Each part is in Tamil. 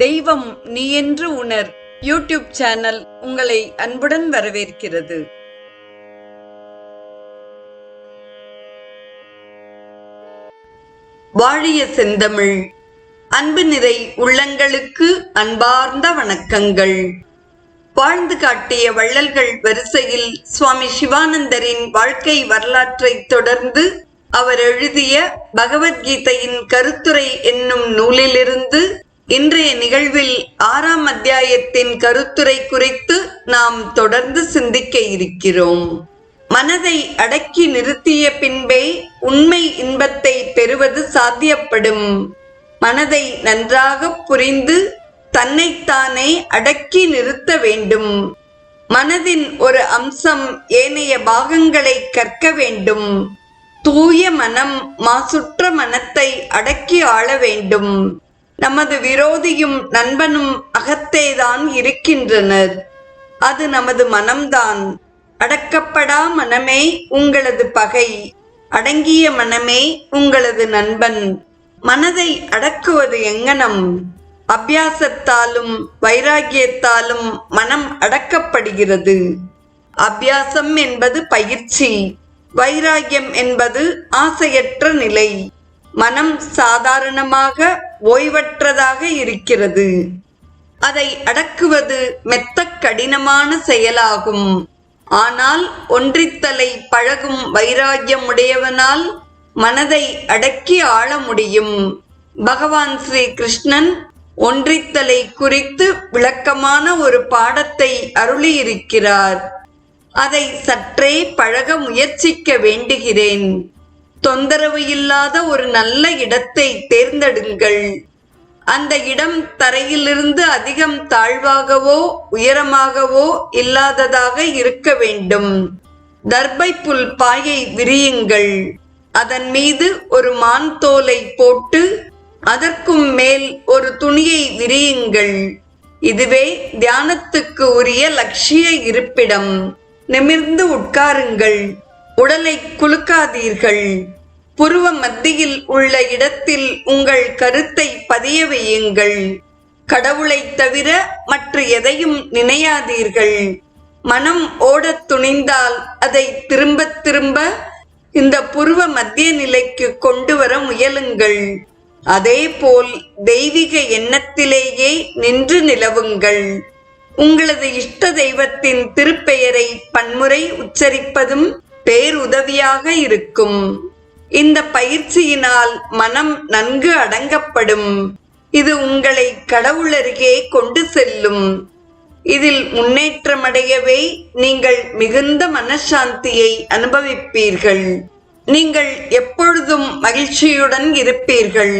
தெய்வம் நீ என்று உணர் யூடியூப் சேனல் உங்களை அன்புடன் வரவேற்கிறது. வாழிய செந்தமிழ். அன்பு நிறை உள்ளங்களுக்கு அன்பார்ந்த வணக்கங்கள். வாழ்ந்து காட்டிய வள்ளல்கள் வரிசையில் சுவாமி சிவானந்தரின் வாழ்க்கை வரலாற்றை தொடர்ந்து அவர் எழுதிய பகவத்கீதையின் கருத்துரை என்னும் நூலிலிருந்து இன்றைய நிகழ்வில் 6ஆம் அத்தியாயத்தின் கருத்துரை குறித்து நாம் தொடர்ந்து சிந்திக்க இருக்கிறோம். மனதை அடக்கி நிறுத்திய பின்பே உண்மை இன்பத்தை பெறுவது சாத்தியப்படும். மனதை நன்றாக புரிந்து தன்னைத்தானே அடக்கி நிறுத்த வேண்டும். மனதின் ஒரு அம்சம் ஏனைய பாகங்களை கற்க வேண்டும். தூய மனம் மாசுற்ற மனத்தை அடக்கி ஆள வேண்டும். நமது விரோதியும் நண்பனும் அகத்தேதான் இருக்கின்றனர். அது நமது மனம்தான். அடக்கப்படா மனமே உங்களது பகை, அடங்கிய மனமே உங்களது நண்பன். மனதை அடக்குவது எங்கனம்? அபியாசத்தாலும் வைராகியத்தாலும் மனம் அடக்கப்படுகிறது. அபியாசம் என்பது பயிற்சி, வைராகியம் என்பது ஆசையற்ற நிலை. மனம் சாதாரணமாக ஓய்வற்றதாக இருக்கிறது. அதை அடக்குவது மெத்த கடினமான செயலாகும். ஆனால் ஒன்றித்தலை பழகும் வைராகியம் உடையவனால் மனதை அடக்கி ஆள முடியும். பகவான் ஸ்ரீ கிருஷ்ணன் ஒன்றித்தலை குறித்து விளக்கமான ஒரு பாடத்தை அருளியிருக்கிறார். அதை சற்றே பழக முயற்சிக்க வேண்டுகிறேன். தொந்தரவு இல்லாத ஒரு நல்ல இடத்தை தேர்ந்தெடுங்கள். அந்த இடம் தரையிலிருந்து அதிகம் தாழ்வாகவோ உயரமாகவோ இல்லாததாக இருக்க வேண்டும். தர்பை புல் பாயை விரியுங்கள். அதன் மீது ஒரு மான் தோலை போட்டு அதற்கும் மேல் ஒரு துணியை விரியுங்கள். இதுவே தியானத்துக்கு உரிய லட்சிய இருப்பிடம். நிமிர்ந்து உட்காருங்கள். உடலை குலுக்காதீர்கள். புருவ மத்தியில் உள்ள இடத்தில் உங்கள் கருத்தை பதிய வையுங்கள். கடவுளை தவிர மற்ற எதையும் நினையாதீர்கள். மனம் ஓடத் துணிந்தால் அதை திரும்ப திரும்ப இந்த புருவ மத்திய நிலைக்கு கொண்டு வர முயலுங்கள். அதேபோல் தெய்வீக எண்ணத்திலேயே நின்று நிலவுங்கள். உங்களது இஷ்ட தெய்வத்தின் திருப்பெயரை பன்முறை உச்சரிப்பதும் பேருதவியாக இருக்கும். இந்த பயிற்சியினால் மனம் நன்கு அடங்கப்படும். இது உங்களை கடவுளருகே கொண்டு செல்லும். இதில் முன்னேற்றமடையவே நீங்கள் மிகுந்த மனசாந்தியை அனுபவிப்பீர்கள். நீங்கள் எப்பொழுதும் மகிழ்ச்சியுடன் இருப்பீர்கள்.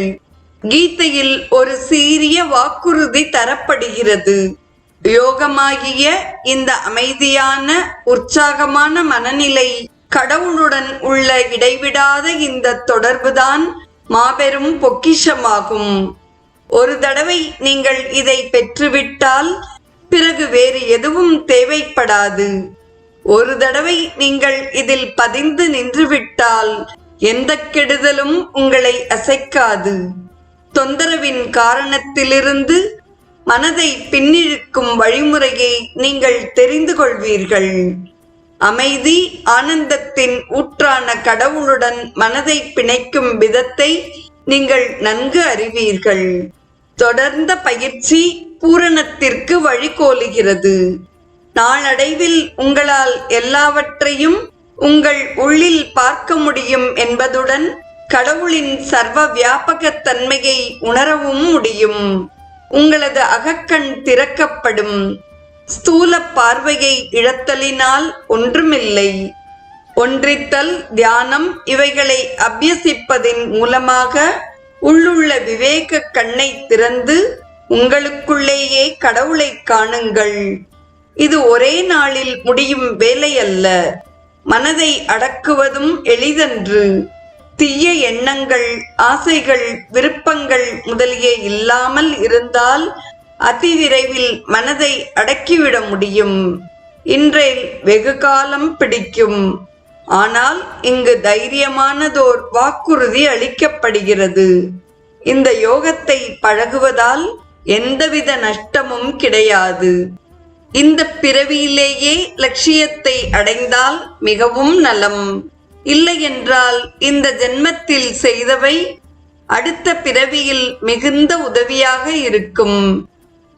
கீதையில் ஒரு சீரிய வாக்குறுதி தரப்படுகிறது. யோகமாகிய இந்த அமைதியான உற்சாகமான மனநிலை, கடவுளுடன் உள்ள இடைவிடாத இந்த தொடர்புதான் மாபெரும் பொக்கிஷமாகும். ஒரு தடவை நீங்கள் இதை பெற்றுவிட்டால் பிறகு வேறு எதுவும் தேவைப்படாது. ஒரு தடவை நீங்கள் இதில் பதிந்து நின்றுவிட்டால் எந்த கெடுதலும் உங்களை அசைக்காது. தொந்தரவின் காரணத்திலிருந்து மனதை பின்னிழுக்கும் வழிமுறையை நீங்கள் தெரிந்து கொள்வீர்கள். அமைதி ஆனந்தத்தின் ஊற்றான கடவுளுடன் மனதை பிணைக்கும் விதத்தை நீங்கள் நன்கு அறிவீர்கள். தொடர்ந்த பயிற்சி பூரணத்திற்கு வழிகோலுகிறது. நாளடைவில் உங்களால் எல்லாவற்றையும் உங்கள் உள்ளில் பார்க்க முடியும் என்பதுடன் கடவுளின் சர்வ வியாபக தன்மையை உணரவும் முடியும். உங்களது அகக்கண் திறக்கப்படும். ஸ்தூல பார்வையை இழத்தலினால் ஒன்றுமில்லை. ஒன்றித்தல், தியானம் இவைகளை அபியசிப்பதின் மூலமாக உள்ளுள்ள விவேக கண்ணை திறந்து உங்களுக்குள்ளேயே கடவுளை காணுங்கள். இது ஒரே நாளில் முடியும் வேலை அல்ல. மனதை அடக்குவதும் எளிதன்று. தீய எண்ணங்கள், ஆசைகள், விருப்பங்கள் முதலிய இல்லாமல் இருந்தால் அதிவிரைவில் மனதை அடக்கிவிட முடியும். இன்றைல் வெகு காலம் பிடிக்கும். ஆனால் இங்கு தைரியமானதோர் வாக்குறுதி அளிக்கப்படுகிறது. இந்த யோகத்தை பழகுவதால் எந்தவித நஷ்டமும் கிடையாது. இந்த பிறவியிலேயே லட்சியத்தை அடைந்தால் மிகவும் நலம். இல்லையென்றால் இந்த ஜென்மத்தில் செய்தவை அடுத்த பிறவியில் மிகுந்த உதவியாக இருக்கும்.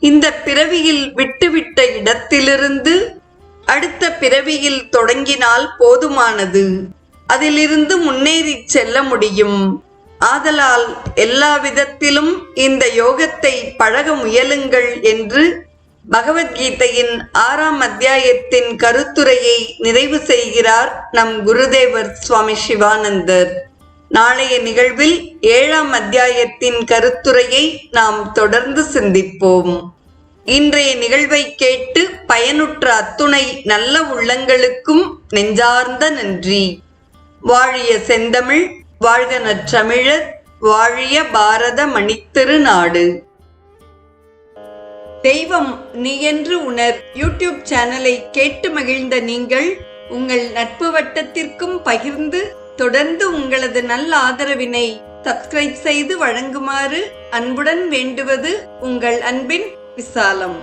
இந்த பிறவியில் விட்டுவிட்ட இடத்திலிருந்து அடுத்த பிறவியில் தொடங்கினால் போதுமானது. அதிலிருந்து முன்னேறி செல்ல முடியும். ஆதலால் எல்லா விதத்திலும் இந்த யோகத்தை பழக முயலுங்கள் என்று பகவத்கீதையின் 6ஆம் அத்தியாயத்தின் கருத்துரையை நிறைவு செய்கிறார் நம் குருதேவர் சுவாமி சிவானந்தர். நாளைய நிகழ்வில் 7ஆம் அத்தியாயத்தின் கருத்துரையை நாம் தொடர்ந்து சிந்திப்போம். இன்றைய நிகழ்வை கேட்டு பயனுற்ற அத்துணை நல்ல உள்ளங்களுக்கும் நெஞ்சார்ந்த நன்றி. வாழிய செந்தமிழ், வாழ்க நற்றமிழர், வாழிய பாரத மணித்திருநாடு. தெய்வம் நீ என்று உணர் யூடியூப் சேனலை கேட்டு மகிழ்ந்த நீங்கள் உங்கள் நட்பு வட்டத்திற்கும் பகிர்ந்து தொடர்ந்து உங்களது நல்ல ஆதரவினை சப்ஸ்கிரைப் செய்து வழங்குமாறு அன்புடன் வேண்டுவது உங்கள் அன்பின் விசாலம்.